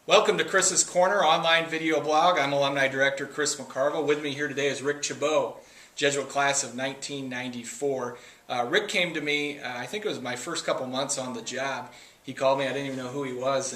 Welcome to Chris's Corner, online video blog. I'm Alumni Director Chris McCarville. With me here today is Rick Chabot, Jesuit class of 1994. Rick came to me, I think it was my first couple months on the job. He called me, I didn't even know who he was,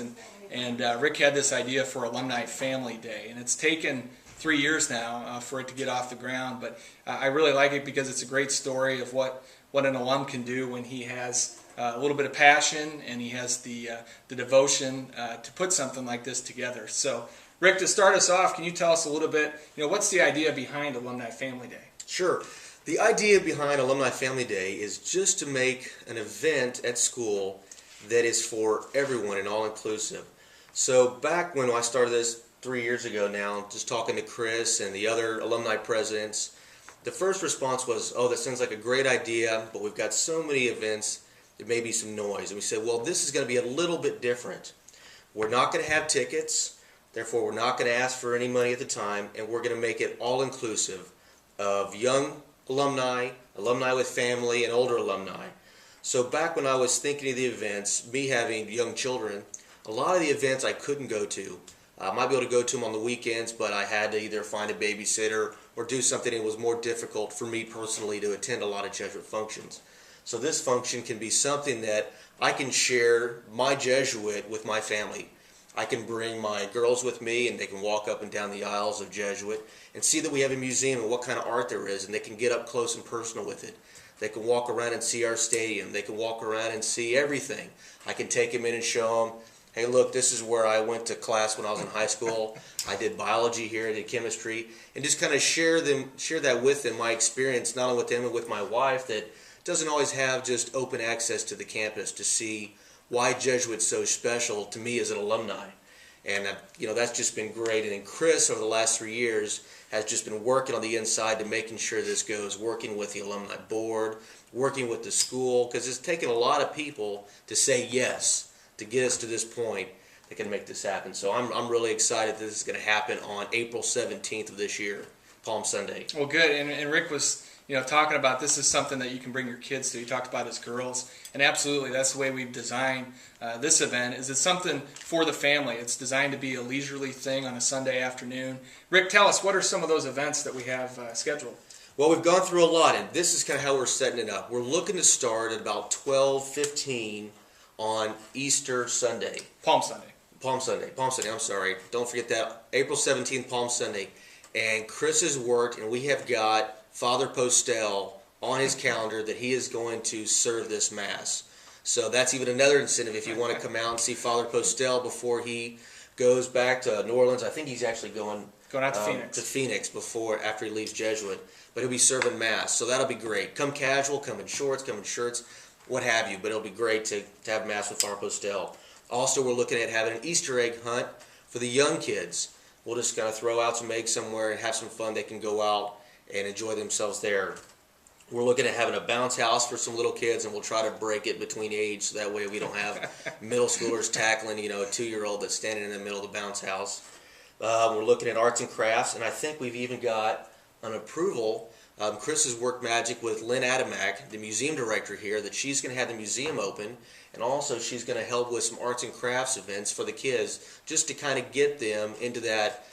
and Rick had this idea for Alumni Family Day. And it's taken 3 years now for it to get off the ground, but I really like it because it's a great story of what an alum can do when he has a little bit of passion and he has the devotion to put something like this together. So, Rick, to start us off, can you tell us a little bit, what's the idea behind Alumni Family Day? Sure. The idea behind Alumni Family Day is just to make an event at school that is for everyone and all-inclusive. So back when I started this 3 years ago now, just talking to Chris and the other alumni presidents, the first response was, oh, that sounds like a great idea, but we've got so many events, there may be some noise. And we said, well, this is going to be a little bit different. We're not going to have tickets, therefore we're not going to ask for any money at the time, and we're going to make it all-inclusive of young alumni, alumni with family, and older alumni. So back when I was thinking of the events, me having young children, a lot of the events I couldn't go to. I might be able to go to them on the weekends, but I had to either find a babysitter or do something that was more difficult for me personally to attend a lot of Jesuit functions. So this function can be something that I can share my Jesuit with my family. I can bring my girls with me and they can walk up and down the aisles of Jesuit and see that we have a museum and what kind of art there is, and they can get up close and personal with it. They can walk around and see our stadium. They can walk around and see everything. I can take them in and show them, hey, look, this is where I went to class when I was in high school. I did biology here, I did chemistry, and just kind of share that with them, my experience, not only with them but with my wife, that doesn't always have just open access to the campus to see why Jesuit's so special to me as an alumni. And that's just been great. And then Chris, over the last 3 years, has just been working on the inside to making sure this goes, working with the alumni board, working with the school, because it's taken a lot of people to say yes to get us to this point that can make this happen. So I'm really excited that this is going to happen on April 17th of this year, Palm Sunday. Well, good. And Rick was talking about this is something that you can bring your kids to. He talked about his girls, and absolutely, that's the way we've designed this event. Is it's something for the family. It's designed to be a leisurely thing on a Sunday afternoon. Rick, tell us, what are some of those events that we have scheduled? Well, we've gone through a lot, and this is kind of how we're setting it up. We're looking to start at about 12:15 on Easter Sunday. Palm Sunday. Palm Sunday, I'm sorry. Don't forget that. April 17th, Palm Sunday. And Chris has worked, and we have got Father Postel on his calendar that he is going to serve this Mass. So that's even another incentive if you want to come out and see Father Postel before he goes back to New Orleans. I think he's actually going out to Phoenix. After he leaves Jesuit. But he'll be serving Mass, so that'll be great. Come casual, come in shorts, come in shirts, what have you. But it'll be great to have Mass with Father Postel. Also, we're looking at having an Easter egg hunt for the young kids. We'll just kind of throw out some eggs somewhere and have some fun. They can go out and enjoy themselves there. We're looking at having a bounce house for some little kids, and we'll try to break it between age so that way we don't have middle schoolers tackling, a 2-year-old that's standing in the middle of the bounce house. We're looking at arts and crafts, and I think we've even got an approval. Chris has worked magic with Lynn Adamak, the museum director here, that she's going to have the museum open, and also she's going to help with some arts and crafts events for the kids, just to kind of get them into that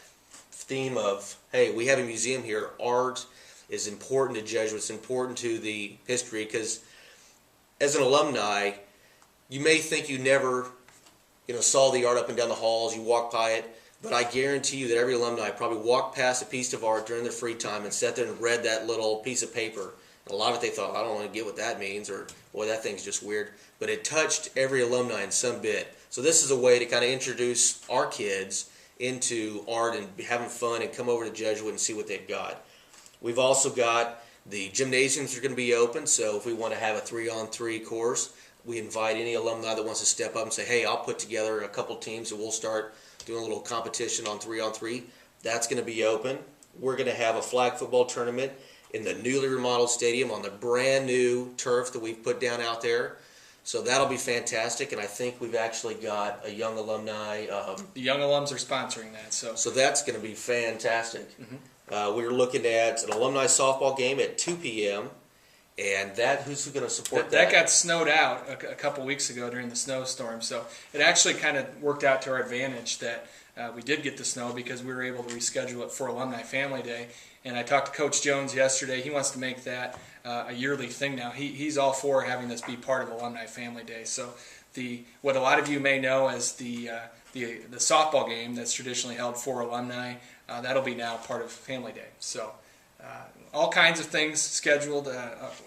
theme of, hey, we have a museum here. Art is important to Jesuits, important to the history, because as an alumni, you may think you never saw the art up and down the halls, you walk by it, but I guarantee you that every alumni probably walked past a piece of art during their free time and sat there and read that little piece of paper. And a lot of it they thought, I don't want to get what that means, or boy, that thing's just weird. But it touched every alumni in some bit. So this is a way to kind of introduce our kids into art and having fun and come over to Jesuit and see what they've got. We've also got the gymnasiums are going to be open, so if we want to have a 3-on-3 course, we invite any alumni that wants to step up and say, hey, I'll put together a couple teams and we'll start doing a little competition on 3-on-3. That's going to be open. We're going to have a flag football tournament in the newly remodeled stadium on the brand new turf that we've put down out there. So that'll be fantastic, and I think we've actually got a young alumni. The young alums are sponsoring that. So that's going to be fantastic. Mm-hmm. We're looking at an alumni softball game at 2 p.m., And who's going to support That got snowed out a couple weeks ago during the snowstorm, so it actually kind of worked out to our advantage that we did get the snow because we were able to reschedule it for Alumni Family Day. And I talked to Coach Jones yesterday. He wants to make that a yearly thing now. He's all for having this be part of Alumni Family Day. So what a lot of you may know as the softball game that's traditionally held for alumni, that'll be now part of Family Day. So all kinds of things scheduled.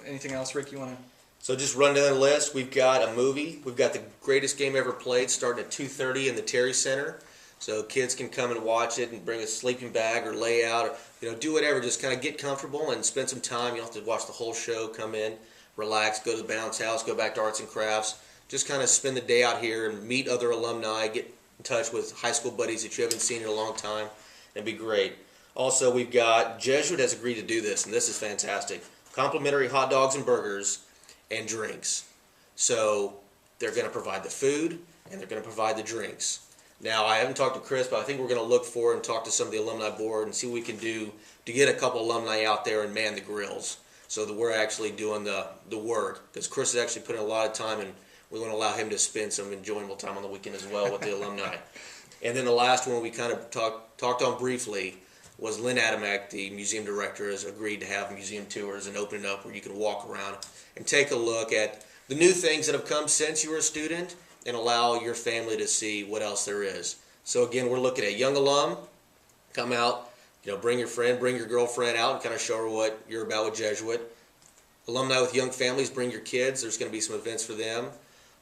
Anything else, Rick, you want to? So just run down the list. We've got a movie. We've got the greatest game ever played starting at 2:30 in the Terry Center. So kids can come and watch it and bring a sleeping bag or lay out or do whatever. Just kind of get comfortable and spend some time. You don't have to watch the whole show. Come in, relax, go to the bounce house, go back to arts and crafts. Just kind of spend the day out here and meet other alumni, get in touch with high school buddies that you haven't seen in a long time. It'd be great. Also, we've got Jesuit has agreed to do this, and this is fantastic. Complimentary hot dogs and burgers and drinks. So they're going to provide the food and they're going to provide the drinks. Now, I haven't talked to Chris, but I think we're going to look for and talk to some of the alumni board and see what we can do to get a couple alumni out there and man the grills so that we're actually doing the work. Because Chris has actually put in a lot of time, and we want to allow him to spend some enjoyable time on the weekend as well with the alumni. And then the last one we kind of talked on briefly was Lynn Adamek, the museum director, has agreed to have museum tours and open it up where you can walk around and take a look at the new things that have come since you were a student and allow your family to see what else there is. So again, we're looking at young alum, come out, bring your friend, bring your girlfriend out and kind of show her what you're about with Jesuit. Alumni with young families, bring your kids. There's going to be some events for them.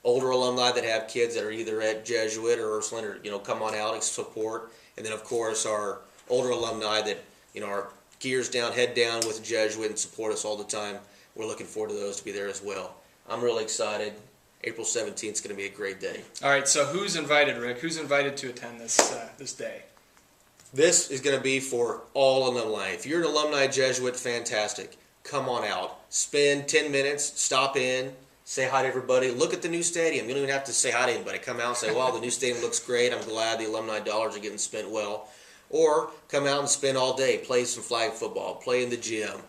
Older alumni that have kids that are either at Jesuit or Ursuline, or come on out and support. And then of course our older alumni that are gears down, head down with Jesuit and support us all the time. We're looking forward to those to be there as well. I'm really excited. April 17th is going to be a great day. All right, so who's invited, Rick? Who's invited to attend this day? This is going to be for all alumni. If you're an alumni Jesuit, fantastic. Come on out. Spend 10 minutes, stop in, say hi to everybody. Look at the new stadium. You don't even have to say hi to anybody. Come out and say, wow, the new stadium looks great. I'm glad the alumni dollars are getting spent well. Or come out and spend all day, play some flag football, play in the gym,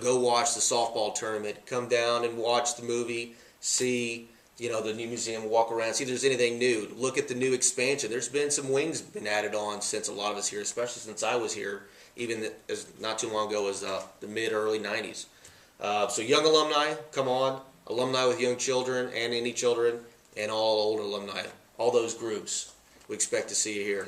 go watch the softball tournament, come down and watch the movie, see, the new museum, walk around, see if there's anything new. Look at the new expansion. There's been some wings been added on since a lot of us here, especially since I was here, even as not too long ago as the mid-early 90s. So young alumni, come on. Alumni with young children and any children, and all older alumni, all those groups. We expect to see you here.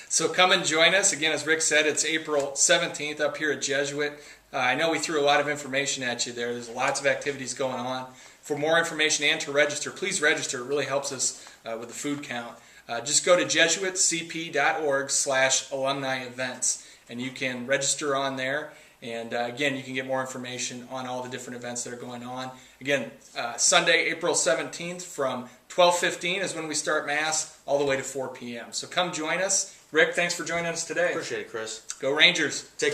So come and join us. Again, as Rick said, it's April 17th up here at Jesuit. I know we threw a lot of information at you there. There's lots of activities going on. For more information and to register, please register. It really helps us with the food count. Just go to jesuitcp.org/alumni events, and you can register on there. And again, you can get more information on all the different events that are going on. Again, Sunday, April 17th from 12:15 is when we start Mass, all the way to 4 p.m. So come join us. Rick, thanks for joining us today. Appreciate it, Chris. Go Rangers. Take care.